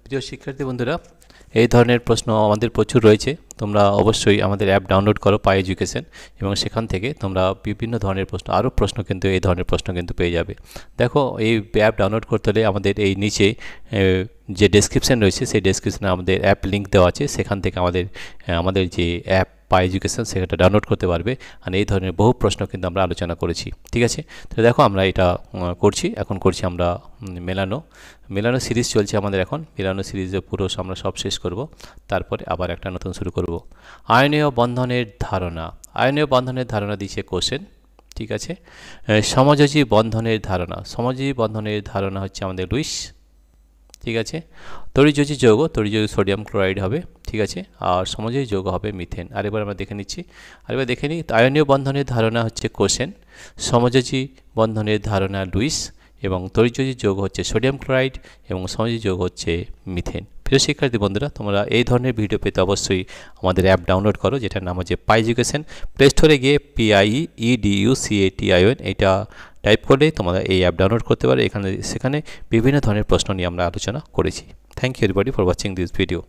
প্রিয় শিক্ষার্থী বন্ধুরা, এই ধরনের প্রশ্ন আমাদের প্রচুর রয়েছে। তোমরা অবশ্যই আমাদের অ্যাপ ডাউনলোড করো পাই এডুকেশন, এবং সেখান থেকে তোমরা বিভিন্ন ধরনের প্রশ্ন, আরও প্রশ্ন কিন্তু এই ধরনের প্রশ্ন কিন্তু পেয়ে যাবে। দেখো, এই অ্যাপ ডাউনলোড করতে হলে আমাদের এই নিচে যে ডেসক্রিপশান রয়েছে, সেই ডেসক্রিপশানে আমাদের অ্যাপ লিঙ্ক দেওয়া আছে। সেখান থেকে আমাদের যে অ্যাপ পাই এডুকেশন সেটা ডাউনলোড করতে পারবে। আর এই ধরনের বহু প্রশ্ন কিন্তু আমরা আলোচনা করেছি, ঠিক আছে? তো দেখো, আমরা এটা এখন করছি আমরা মেলানো সিরিজ চলছে আমাদের। এখন মেলানো সিরিজে পুরো আমরা সব শেষ করব, তারপরে আবার একটা নতুন শুরু করব। আয়নীয় বন্ধনের ধারণা দিচ্ছে কোশ্চেন, ঠিক আছে? সমযোজী বন্ধনের ধারণা হচ্ছে আমাদের লুইস, ঠিক আছে? তড়িযোজী সোডিয়াম ক্লোরাইড হবে, ঠিক আছে? আর সমযোজী যৌগ হবে মিথেন। আরেকবার আমরা দেখে নিচ্ছি, দেখে নিই। আয়নীয় বন্ধনের ধারণা হচ্ছে কোশ্চেন, সমযোজী বন্ধনের ধারণা লুইস, এবং তড়িযোজী যৌগ হচ্ছে সোডিয়াম ক্লোরাইড, এবং সমযোজী যৌগ হচ্ছে মিথেন। প্রিয় শিক্ষার্থী বন্ধুরা, তোমরা এই ধরনের ভিডিও পেতে অবশ্যই আমাদের অ্যাপ ডাউনলোড করো, যেটার নাম হচ্ছে পাই এডুকেশন। প্লে স্টোরে গিয়ে PIEEDUCATION এটা টাইপ করলে তোমরা এই অ্যাপ ডাউনলোড করতে পারো। সেখানে বিভিন্ন ধরনের প্রশ্ন নিয়ে আমরা আলোচনা করেছি। Thank you everybody for watching this video.